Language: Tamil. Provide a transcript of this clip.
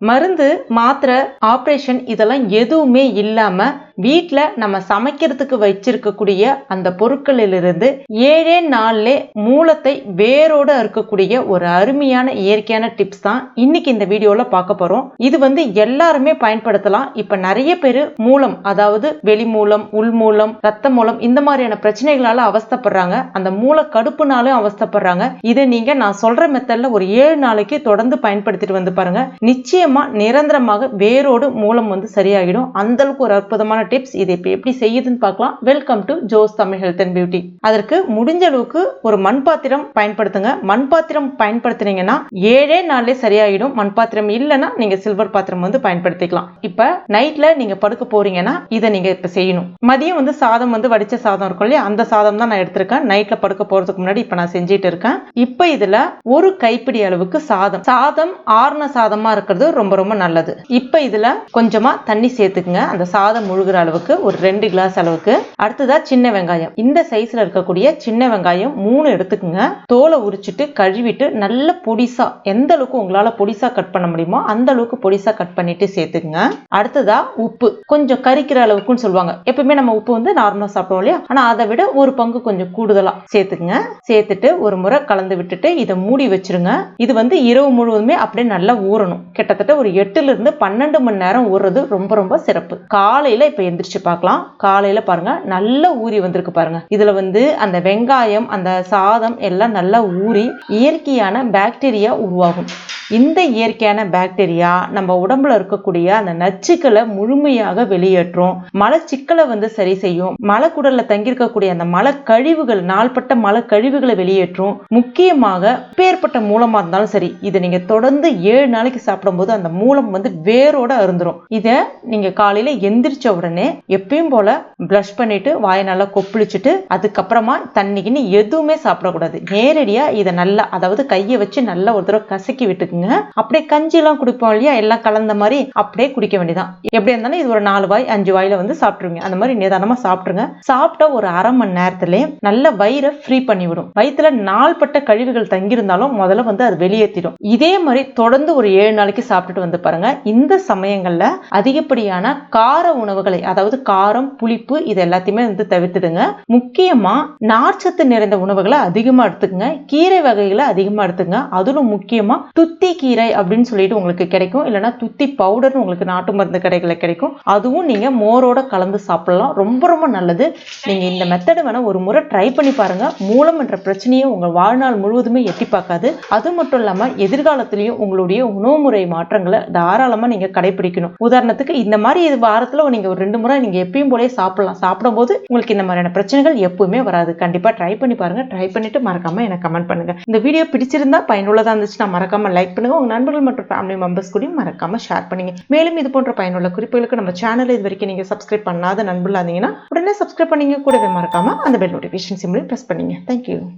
மருந்து, மாத்திரை, ஆப்ரேஷன் இதெல்லாம் எதுவுமே இல்லாம வீட்ல நம்ம சமைக்கிறதுக்கு வச்சிருக்கக்கூடிய அந்த பொருட்களிலிருந்து 7 நாள்ல மூலத்தை வேரோட இருக்கக்கூடிய ஒரு அருமையான இயற்கையான டிப்ஸ் தான் இன்னைக்கு இந்த வீடியோல பார்க்க போறோம். இது எல்லாருமே பயன்படுத்தலாம். இப்ப நிறைய பேரு மூலம், அதாவது வெளி மூலம், உள் மூலம், ரத்த மூலம் இந்த மாதிரியான பிரச்சனைகளால அவஸ்தைப்படுறாங்க. அந்த மூல கடுப்புனாலும் அவஸ்தைப்படுறாங்க. இதை நீங்க நான் சொல்ற மெத்தட்ல ஒரு 7 நாளைக்கு தொடர்ந்து பயன்படுத்திட்டு பாருங்க. நிச்சயமா நிரந்தரமாக வேரோடு மூலம் சரியாகிடும். அந்த அளவுக்கு ஒரு அற்புதமான டிப்ஸ். இதை எப்படி செய்யுதுன்னு பார்க்கலாம். Welcome to Jo's Tamil health and beauty. அதற்கு முடிஞ்ச அளவுக்கு ஒரு மண் பாத்திரம் பயன்படுத்துங்க. மண் பாத்திரம் பயன்படுத்தினீங்கன்னா 7 நாள்ல சரியாயிடும். மண் பாத்திரம் இல்லைன்னா நீங்க சில்வர் பாத்திரம் பயன்படுத்திக்கலாம். இப்ப நைட்ல நீங்க படுக்க போறீங்கன்னா இதை நீங்க இப்ப செய்யணும். மதியம் சாதம் வடிச்ச சாதம் இருக்கும் இல்லையா, அந்த சாதம் தான் நான் எடுத்திருக்கேன். நைட்ல படுக்க போறதுக்கு முன்னாடி இப்ப நான் செஞ்சிட்டு இருக்கேன். இப்ப இதுல ஒரு கைப்பிடி அளவுக்கு சாதம் ஆறுன சாதமா இருக்கிறது ரொம்ப ரொம்ப நல்லது. இப்ப இதுல கொஞ்சமா தண்ணி சேர்த்துக்குங்க. அந்த சாதம் முழுகிற அளவுக்கு ஒரு 2 கிளாஸ் அளவுக்கு. அடுத்ததா சின்ன வெங்காயம், இந்த சைஸ்ல இருக்கக்கூடிய சின்ன வெங்காயம் 3 எடுத்துக்குங்க. தோலை உரிச்சிட்டு கழுவிட்டு நல்ல பொடிசா, எந்த அளவுக்கு உங்களால பொடிசா கட் பண்ண முடியுமோ அந்த அளவுக்கு பொடிசா கட் பண்ணிட்டு சேர்த்துக்குங்க. அடுத்ததா உப்பு, கொஞ்சம் கரிக்கிற அளவுக்குன்னு சொல்லுவாங்க. எப்பவுமே நம்ம உப்பு நார்மலா சாப்பிடுவோம் இல்லையா, ஆனா அதை விட ஒரு பங்கு கொஞ்சம் கூடுதலா சேர்த்துக்குங்க. சேர்த்துட்டு ஒரு முறை கலந்து விட்டுட்டு இதை மூடி வச்சிருங்க. இது இரவு முழுவதுமே அப்படியே நல்லா ஊறணும். கிட்டத்தட்ட ஒரு 8 இருந்து 12 மணி நேரம் ஊறுறது ரொம்ப ரொம்ப சிறப்பு. காலையில இப்ப எந்திரிச்சு பார்க்கலாம். காலையில பாருங்க நல்லா ஊறி வந்திருக்கு பாருங்க. இதுல அந்த வெங்காயம், அந்த சாதம் எல்லாம் நல்லா ஊறி இயற்கையான பாக்டீரியா உருவாகும். இந்த இயற்கையான பாக்டீரியா நம்ம உடம்புல இருக்கக்கூடிய அந்த நச்சுக்களை முழுமையாக வெளியேற்றும். மலச்சிக்கலை சரி செய்யும். மலக்குடல்ல தங்கியிருக்கக்கூடிய அந்த மல கழிவுகள், நாள்பட்ட மல கழிவுகளை வெளியேற்றும். முக்கியமாக பேர்பட்ட மூலமா இருந்தாலும் சரி, இதை நீங்க தொடர்ந்து 7 நாளைக்கு சாப்பிடும்போது அந்த மூலம் வேரோட அருந்துரும். இதை நீங்க காலையில எந்திரிச்ச உடனே எப்பயும் போல பிரஷ் பண்ணிட்டு வாயை நல்லா கொப்பளிச்சுட்டு அதுக்கப்புறமா தண்ணிக்குன்னு எதுவுமே சாப்பிடக்கூடாது. நேரடியா இதை நல்லா, அதாவது கையை வச்சு நல்லா ஒரு தடவை கசக்கி விட்டுக்குங்க. அப்படியே கஞ்சி எல்லாம் குடிப்போம் இல்லையா, எல்லாம் கலந்த மாதிரி அப்படியே குடிக்க வேண்டியதான். எப்படி இருந்தாலும் இது ஒரு 4 வாய் 5 வாயில சாப்பிட்டுருங்க. அந்த மாதிரி நிதானமா சாப்பிட்டுருங்க. சாப்பிட்ட ஒரு அரை மணி நேரத்திலே நல்ல வயிறை ஃப்ரீ பண்ணி விடும். வயிற்றுல நாள்பட்ட கழிவுகள் தங்கியிருந்தாலும் முதல்ல அது வெளியேற்றிடும். இதே மாதிரி தொடர்ந்து ஒரு 7 நாளைக்கு சாப்பிட்டுட்டு பாருங்க. இந்த சமயங்கள்ல அதிகப்படியான கார உணவுகளை, அதாவது காரம், புளிப்பு இது எல்லாத்தையுமே தவிர்த்துடுங்க. முக்கியமா நார்ச்சத்து நிறைந்த உணவுகளை அதிகமா எடுத்துக்கங்க. கீரை வகைகளை அதிகமா எடுத்துங்க. அதிலும் முக்கியமா துத்தி கீரை அப்படின்னு சொல்லிட்டு உங்களுக்கு கிடைக்கும். இல்லைன்னா துத்தி பவுடர் உங்களுக்கு நாட்டு மருந்து கடைகளை கிடைக்கும். அதுவும் நீங்க மோரோட கலந்து சாப்பிடலாம். ரொம்ப ரொம்ப நல்லது. நீங்க இந்த மெத்தட் வேணா ஒரு முறை ட்ரை பண்ணி பாருங்க. மூலம் என்ற பிரச்சனையை உங்க வாழ்நாள் முழுவதுமே எட்டி பார்க்காது. அது மட்டும் இல்லாம எதிர்காலத்திலையும் உங்களுடைய உணவு முறை மாற்றங்களை தாராளமா நீங்க கடைபிடிக்கணும். உதாரணத்துக்கு இந்த மாதிரி இது வாரத்துல நீங்க ஒரு 2 முறை நீங்க எப்பயும் போலே சாப்பிடலாம். சாப்பிடும்போது உங்களுக்கு இந்த மாதிரியான பிரச்சனைகள் எப்பவுமே வராது. கண்டிப்பா ட்ரை பண்ணி பாருங்க. ட்ரை பண்ணிட்டு மறக்காம எனக்கு கமெண்ட் பண்ணுங்க. இந்த வீடியோ பிடிச்சிருந்தா, பயனுள்ளதா இருந்துச்சுன்னா மறக்காம லைக் பண்ணுங்க. உங்க நண்பர்கள் மற்றும் ஃபேமிலி மெம்பர்ஸ் கூட மறக்காம ஷேர் பண்ணுங்க. மேலும் இது போன்ற பயனுள்ள குறிப்புகளுக்கு நம்ம சேனல் இது வரைக்கும் நீங்க சப்ஸ்கிரைப் பண்ணாத நண்பர்களா இருந்தீங்கன்னா உடனே சப்ஸ்கிரைப் பண்ணீங்க. கூடவே மறக்காம அந்த பெல் நோட்டிஃபிகேஷன் சிம்பிளை பிரஸ் பண்ணுங்க. தேங்க்யூ.